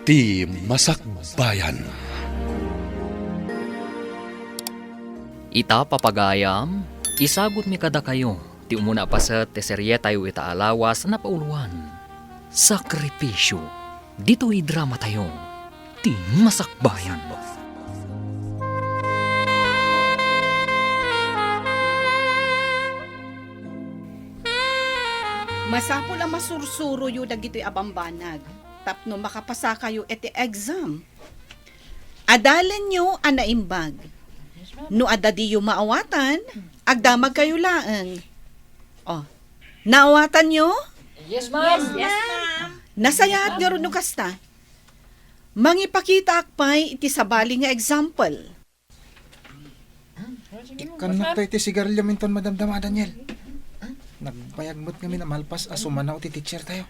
Ti Masakbayan. Ita papagayam, isagot mi kada kayo. Ti umuna pa sa teserye tayo itaalawas na pauluan. Sakripisyo, dito'y drama tayo. Ti Masakbayan. Masapol ang masursuro yu dagito'y abambanag. Tapno makapasa kayo iti exam. Adalan nyo ang naimbag. No adadi yu maawatan, agdamag kayo laang. Oh, naawatan nyo? Yes, ma'am. Nasayaat nga ron no kasta. Mangipakita akpay iti sabali nga example. Kanak tayo iti sigarilyo minton, Madam Dama Daniel. Nagbayagmot kami na malpas asumanaw ti teacher tayo.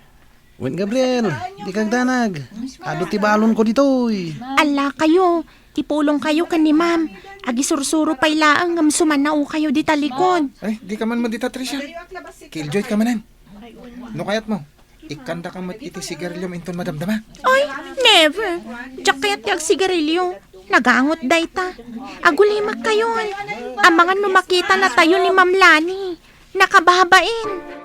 Wen Gabriel, di kag danag. Ado ti balon ko ditoy. Ala kayo, tipulong kayo kan ni ma'am. Agi sursuro pay laang ngam sumanao kayo di talikod. Ay, di ka man madita, Tricia. Killjoy ka manan. No kayat mo, ikanda ka mat iti sigarilyo minton, Madam Dama. Ay, never. Diyak kaya't yag sigarilyo. Nagangot dayta. Agulimak kayon. Ang mga numakita na tayo ni Ma'am Lani. Nakababain.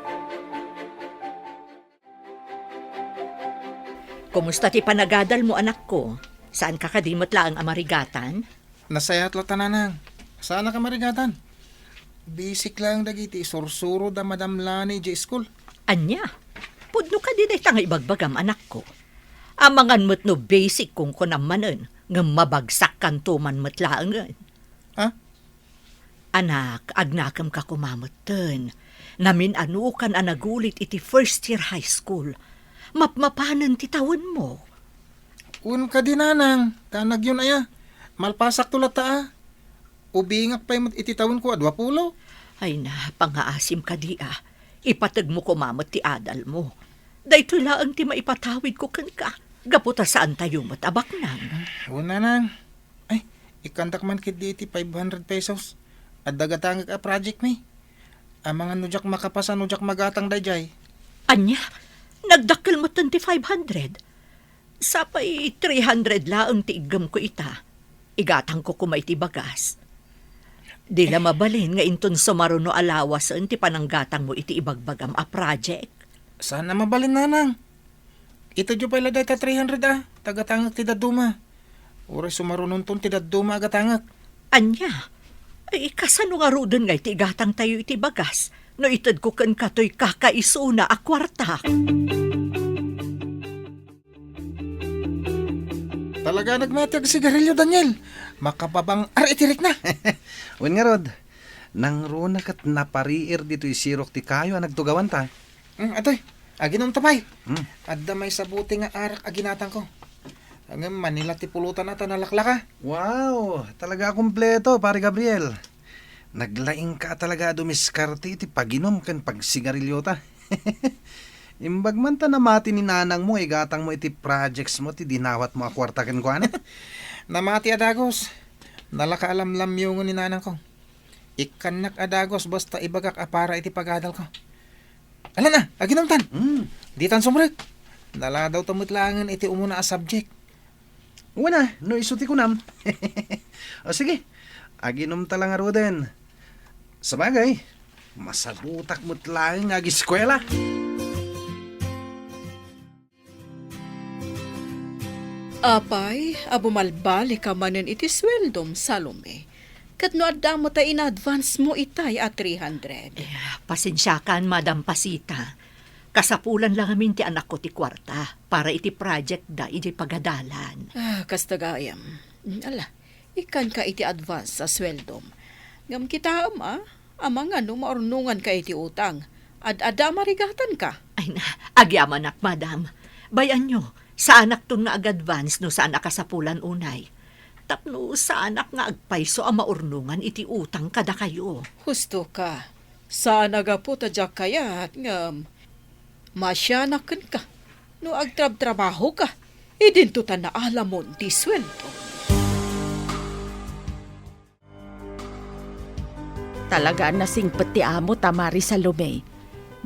Kumusta ti panagadal mo, anak ko? Saan ka kadimot laang amarigatan? Nasayat lo tananang. Sana ka marigatan. Basic lang dagiti sursuro da Madam Lani J School. Anya, pudno ka din ay tanga ibagbagam, anak ko. Amangan mo't no basic kung kunamanan, nga mabagsak kan tuman mo't laangan. Ha? Anak, agnakam ka kumamutan. Namin anukan anagulit iti first year high school. Mapmapanan ti tawon mo. Un ka dinanang. Tanag yun aya. Malpasak tulat ta. Ubingak pa yung ititawin ko adwa pulo. Ay na, pangaasim ka di ah. Ipatag mo kumamot ti adal mo. Dahito laang ti maipatawid ko kan ka. Gaputa saan tayo mo't abak nang. Una nang. Ay, ikantak man kit di iti 500 pesos. At dagatangag a project mi. Ang mga nujak makapasa nujak magatang dayjay. Anya, nagdakil mo 500. Sapay 300 laang ti igam ko ita. Igatang ko kumay ti bagas. Di la mabalin nga inton sumaruno alawas ti pananggatang mo iti ibagbagam a project. Sana mabalin nanang. Ito jo pala dayta 300 ah. Tagatangag ti daduma. Oray sumarunon ton ti daduma agatangag. Anya, ay kasano nga rudon nga iti igatang tayo iti bagas. No itad ko kan kato'y kakaisuna a kwarta. Talaga nagmatag sigarilyo, Daniel. Makapabang itirik na. Wen nga rod, nang runa kat napariir dito'y sirok ti kayo ang nagtugawan ta. Atoy, aginom tapay. Hmm. Adda may sabuti nga arak aginatang ko. Hanggang Manila ti pulutan na nalaklaka. Wow, talaga kompleto, pare Gabriel. Naglaing ka talaga dumiskarte iti paginom kan pagsigarilyo ta. Imbag man ta namati ni nanang mo, igatang mo iti projects mo, ti dinawat mo akwarta ken kuan. Namati adagos. Nalakaalamlam yung ni nanang ko. Ikanak adagos basta ibagak apara iti pagadal ko. Ala na, aginom tan. Di tan sumrek. Nala daw tamutlangan iti umuna a subject. Una, no isuti ko nam. O sige, aginom talang aroden. Sabagay, masabutak mo't lang ag eskwela. Apay, abumalbali ka manen iti sweldom, Salome. Kat no adda mo ta in advance mo itay at 300. Pasensyakan, Madam Pasita. Kasapulan lang amin ti anak ko ti kwarta para iti project da iti pagadalan. Kastagayam. Ala, ikan ka iti advance sa sweldom. Ngam kita amang ano maornungan ka iti utang. Ada marigatan ka. Ay na, agyaman ak, Madam. Bayan nyo, sa anak to nga ag-advance no sa anak kasapulan unay. Tapno sa anak nga agpayso ang maurnungan iti utang kada kayo. Husto ka. Saan agapo tadyak kayat ngam. Masyanakan ka. No agtrab-trabaho ka. Idintutan na alamon ti sweldo. Talaga nasingpet ti amo tamari sa lume.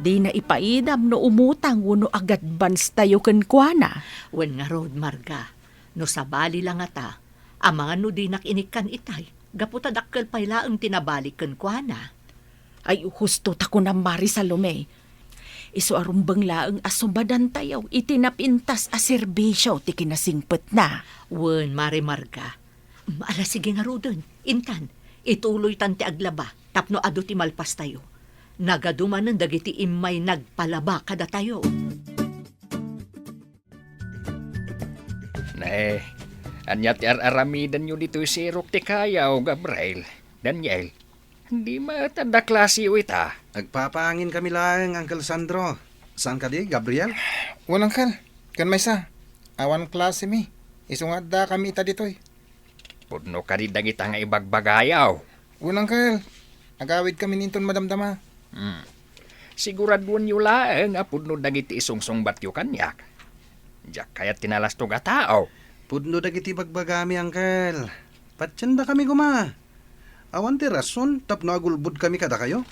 Di na ipaidam no umutang no agad bans tayo ken kuana. Wen nga road, Marga. No sabali lang ata, ang mga no di nakinikan itay, gaputa dakkel payla ang tinabalik ken kuana. Ay husto ta ko na Mari Salome. Isu arumbang laeng asubadan tayo itinapintas a serbisyo ti kinasingpet na. Wen, Mari Marga. Ala sige nga rodon, intan, ituloy tan ti aglaba, tapno ado ti malpas tayo. Nagadumanan dagiti imay nagpalaba kada tayo. Anya ti aramidan nyo dito si Rok ti Kayaw, Gabriel, Daniel. Hindi matanda klase o ita. Nagpapangin kami lang, Uncle Sandro. Saan ka di, Gabriel? Walang kal. Kan may sa. Awan klase mi. Isungat da kami ita ditoy. Pudno ka rin dagita nga ibagbagayaw. Walang kal. Agawid kami ninton madamdama. Siguraduan nyo laeng pudno dagiti isungsong batyo kanyak. Diyak kaya tinalastog a tao. Pudno dagiti bagbagami, Uncle. Patsyan kami guma. Awan ti rason, tapno agulbud kami kada kayo.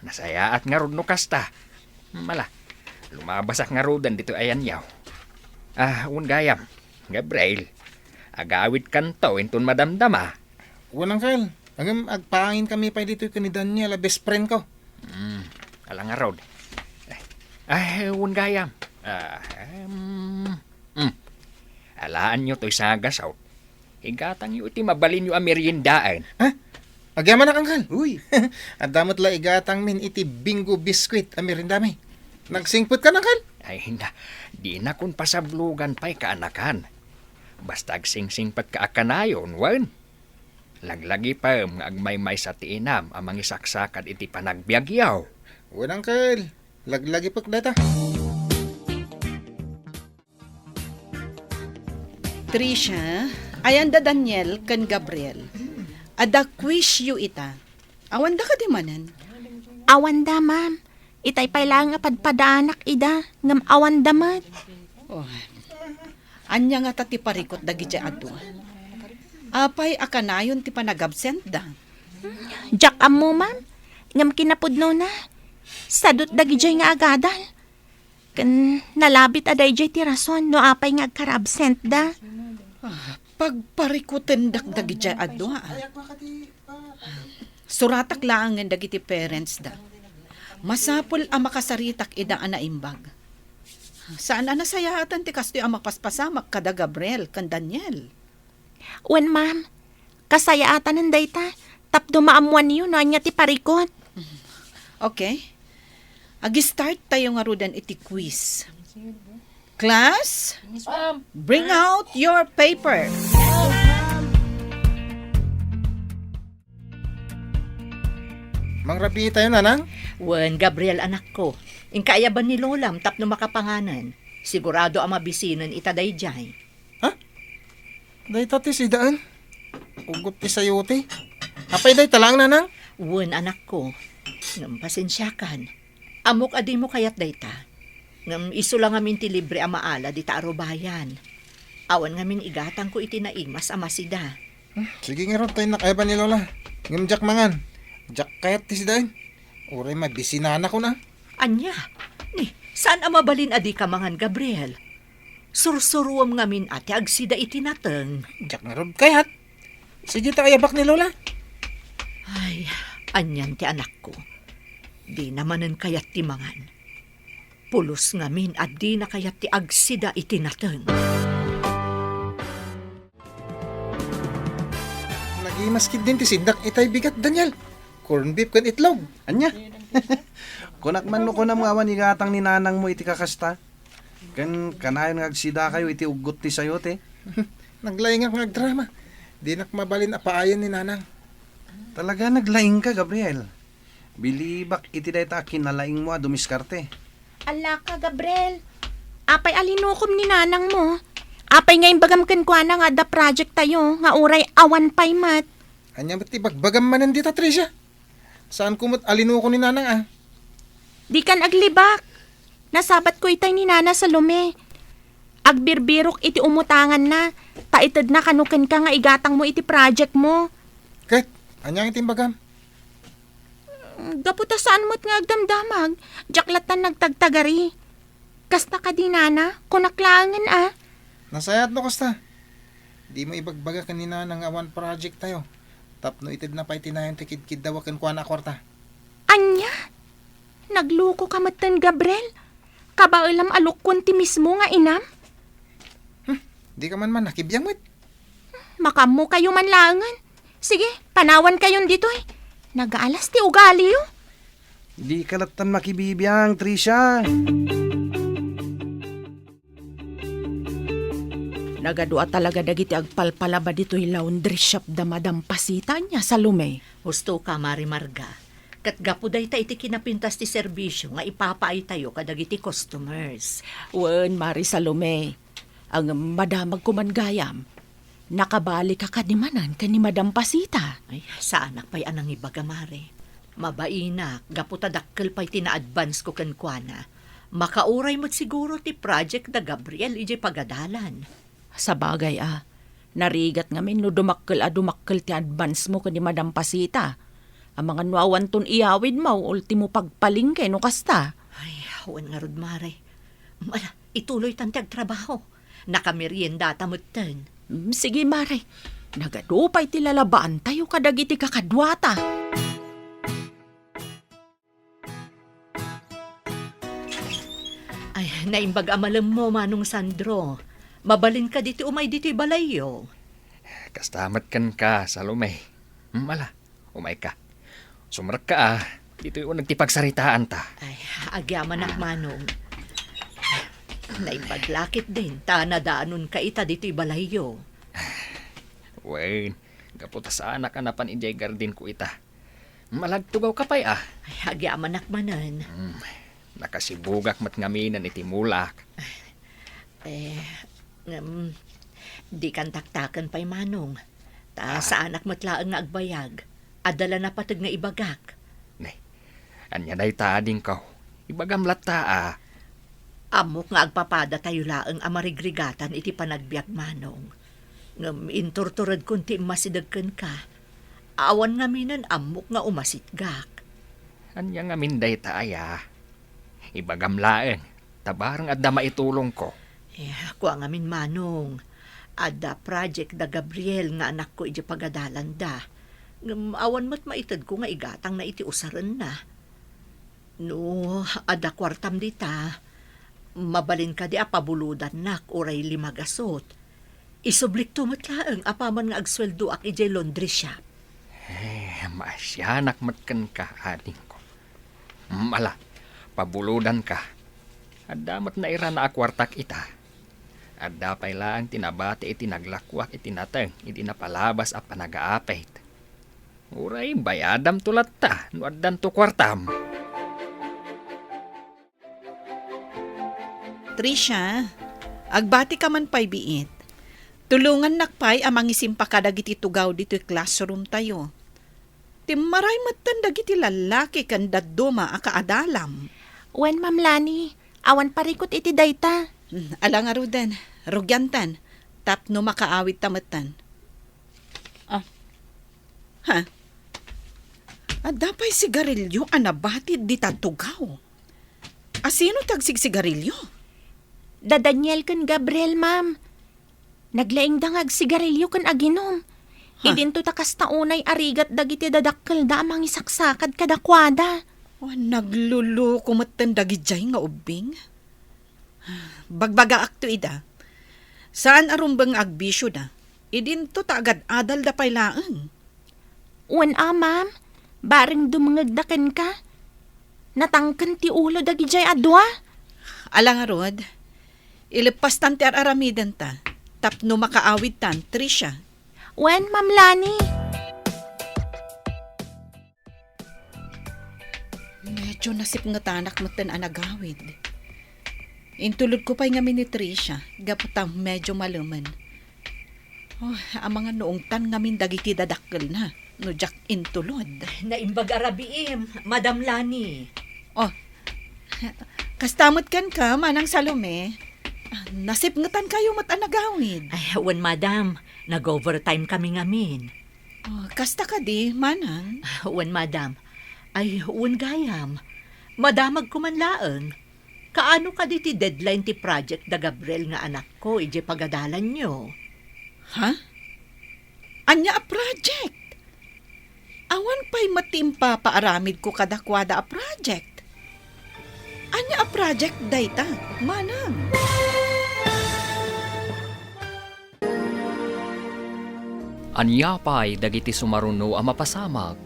Nasaya at nga rod no kasta. Mala, lumabasak nga rodan dito ayan yaw. Gayam, Gabriel, agawid kanto inton madamdama. Walang kal. Agam agpangin kami pa ditoy ni Daniel, best friend ko. Alang nga rod. Gayam. Alaan nyo to'y sagas out. Higatang nyo iti mabalin nyo ang meriendaan. Agyaman na kang kal. Uy, At damot la igatang min iti bingo biskwit amirindami. Nagsingput ka na kal. Ay, di na kun pasablugan pa'y kaanakan. Basta agsingsingpat ka akanayon, wan. Laglagi pa nga agmay-may sa tiinam ang mga saksakad iti panagbiagyaw. Walang kal. Laglagi pag data. Trisha, ayan da Daniel kan Gabriel. Ada quiz yu ita. Awan da ka di manan. Awan da, ma'am. Itay pailang nga padpadaanak ida, ngam awan da mat. Anya nga ta ti parikot dagi dya ado. Apay akanayon ti panag-absent da. Jak mo, ma'am. Ngam kinapudno na. Sadot dagi jay nga agadal. Kan nalabit aday jay ti rason no apay nga agkarabsent da. Pagparikutin dagdagi dya ado ha. Suratak lang ang dagiti parents da. Masapul ang makasaritak ida ang naimbag. Saan na nasayatan ti kastoy ang mapaspasamak kada Gabriel kan Daniel? Wen, ma'am. Kasayaatan ng dayta. Tapdo maamuan niyo no anya ti parikot. Okay. Agi-start tayo nga rudan iti quiz. Class, bring out your paper. Mang rapi tayo nanang. Wen, Gabriel anak ko. Inkaya ba ni Lolam tapno makapanganan? Sigurado ang mabisinan itaday jay. Day tati si daan. Ugot ti sayote. Apay day talang nanang. Wen, anak ko. Ngam pasensyakan. Amok adi mo kayat dayta. Ngam iso lang amin ti libre ang maala di ta arubayan. Awan ngamin igatang ko itinaing mas amasida. Sige nga ron tayo nakaiba ni Lola. Ngam jak mangan. Jak kayat ti si daan. Uray mabisinana ko na. Anya, ni, saan ang mabalin adi ka mangan, Gabriel? Sursuruam ngamin ati agsida itinateng. Jak nga ron kayat. Sige ta ayabak ni Lola. Ay, anyan ti anak ko. Di namanen kayat ti mangan. Pulos ngamin at di na kayat ti agsida itinateng. Nagimaskid din ti sindak itay bigat Daniel. Corn beef kan itlog. anya? Kunak man no ko na mga awan igatang ni nanang mo iti kakasta. Kanayon nga agsida kayo iti ugot ti sayote. Naglayang ako nagdrama. Di nak mabalin apaayon ni nanang. Talaga naglaing ka, Gabriel. Bilibak iti dayta kinalaing mo dumiskarte. Ala ka, Gabriel. Apay alinukom ni nanang mo. Apay nga imbagam ken kuana nga da project tayo, nga uray awan pay mat. Anya ba't ibagbagam manan dita, Tricia? Saan kumot alino ko ni nanang ah? Di kan aglibak. Nasabat ko itay ni nana sa lume. Agbirbirok iti umutangan na. Taitad na kanuken ka nga igatang mo iti project mo. Kahit, anyang itimbagam? Gaputa saan mo't nga agdamdamag, jaklatan nagtagtagari. Kasta ka di nana, kunaklangan Nasayat no kasta. Di mo ibagbaga kanina ng awan project tayo. Tapno itid na pa itinayon tikid-kid daw akin kuha na kwarta. Anya? Nagluko ka matan, Gabriel? Kabailam alukon ti mismo nga inam? Di ka man nakibiyang wit. Makamo kayo manlangan. Sige, panawan kayon dito Nagaalas ti ugali yo. Di kalatan makibibiyang, Trisha. Nagadua talaga dagiti agpalpalaba dito'y laundry shop da Madam Pasita niya sa Lume. Husto ka, Mari Marga. Kat gapo day ta iti kinapintas ti serbisyo nga ipapaay tayo kadagiti customers. Wen, Mari Salome, ang madamag kumangayam, nakabalik ka kanimanan ka ni Madam Pasita. Ay, saanak pa'y anang ibaga, Mari. Mabainak, gapo tadakkel pa'y tina-advance ko kankwana. Makauray mo't siguro ti project da Gabriel ije pagadalan. Sa bagay narigat ngamin no dumakkel ti advance mo ka ni Madam Pasita. Ang mga nuawan ton iyawid mo, ultimo pagpalingke no kasta. Ay, awan nga rod, Mari. Ituloy tanti agtrabaho. Nakamerienda tamutan. Sige, Mare. Nagadupay ti lalabaan tayo kadagiti kakadwata. Ay, naimbag amalam mo, Manong Sandro. Mabalin ka dito umay dito'y balayo. Kastamat kan ka, Salome. Mala, umay ka. Sumrak ka Dito yung nagtipagsaritaan ta. Ay, agyaman ak Manong. Naimpaglakit din, tanadaanon ka ita dito'y balayo. Wayne, gaputa sa anak anapan injay garden ko ita. Malagtugaw ka pa'y Ay, agyaman ak manan. Nakasibugak mat ngaminan iti mulak. Di kan taktakan pa'y Manong. Sa anak matlaang nga agbayag. Adala na patag nga ibagak. Anya day taading ka. Ibagam lata Amok nga agpapada tayo laang amarigrigatan iti panagbiag Manong. Ngam inturturad kunti masidagkan ka. Awan nga minan amok nga umasitgak. Anya nga minday taaya. Ibagam laeng. Tabarang adda maitulong ko. Kuha nga min Manong. Adda project da Gabriel nga anak ko iti pagadalan da. Ngam awan mo't maitad ko nga igatang na iti usaran na. No, adda kwartam dita. Mabalin ka di apabuludan nak oray 5 gasot. Isublik to matlaang apaman nga agsweldo ak ijay laundry shop. Masyanak matkan ka ading ko. Mala, pabuludan ka. Adamat na ira na akwartak ita. Adda pay lang tinabati iti naglakwak iti nateng iti napalabas a panagaapit. Uray bayadam tulat ta no addan to kwartam. Trisha, agbati ka man pa'y biit. Tulungan nakpay amang isimpa ka dagiti tugaw dito'y classroom tayo. Timaray matan dagiti lalaki kan daduma a kaadalam. Wen, Ma'am Lani, awan parikot iti dayta. Alang arudan, rugyantan, tapno makaawit tamatan. Adapay sigarilyo anabatid di tatugaw. Asino tagsig sigarilyo? Da Daniel kan Gabriel, Ma'am. Naglaing dangag sigarilyo kan aginom. Idinto takas taunay arigat dagiti dadakkel da amang isaksakad kadakwada. Nagluluko matan dagijay nga ubing. Bagbaga akto ida. Saan arumbang agbisyo da? Idinto ta agad adal da pay laeng. Wen, Ma'am. Baring dumangagdakan ka. Natangkan ti ulo dagijay adwa. Alang arod, ilipas tan ti aramidan ta. Tapno makaawid tan, Trisha. Wen, Ma'am Lani. Medyo nasip nga tanak mo tan anagawid. Intulod ko pa'y nga ni Trisha, gaputang medyo malaman. Ang mga noong tan nga min dagiti dadakkel na, no jak intulod. Naimbag arabiim, Madam Lani. Kastamot kan ka, Manang Salome. Nasip nga tan kayo mat anagawid. Ay, wan Madam, nag-overtime kami ngamin. Kasta ka di, Manang. Wan Madam, Ay, uwan gayam. Madamag ko man laeng. Kaano ka di ti deadline ti project da Gabriel nga anak ko, ije pagadalan nyo? Ha? Anya a project? Awan pa'y matimpa paaramid ko kadakwada a project. Anya a project dayta, manang. Anyapay dagiti sumaruno a mapasamag.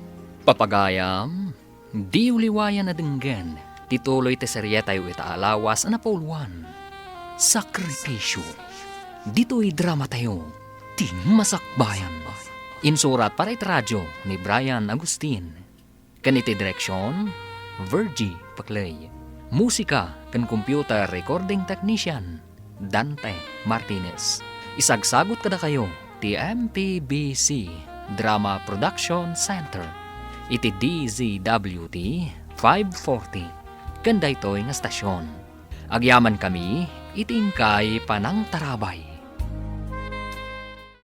Papagayam, di uliwayan na denggen. Tituloy ti serye tayo itaalawas na pauluan. Sakripisyo. Dito'y drama tayo. Ti masakbayan. Insurat para iti radyo ni Brian Agustin. Kaniti direksyon, Virgie Paclay. Musika kan computer recording technician, Dante Martinez. Isagsagot kada kayo ti MPBC Drama Production Center. Iti DZWT 540. Kanda ito'y nga stasyon. Agyaman kami, itingkay panang tarabay.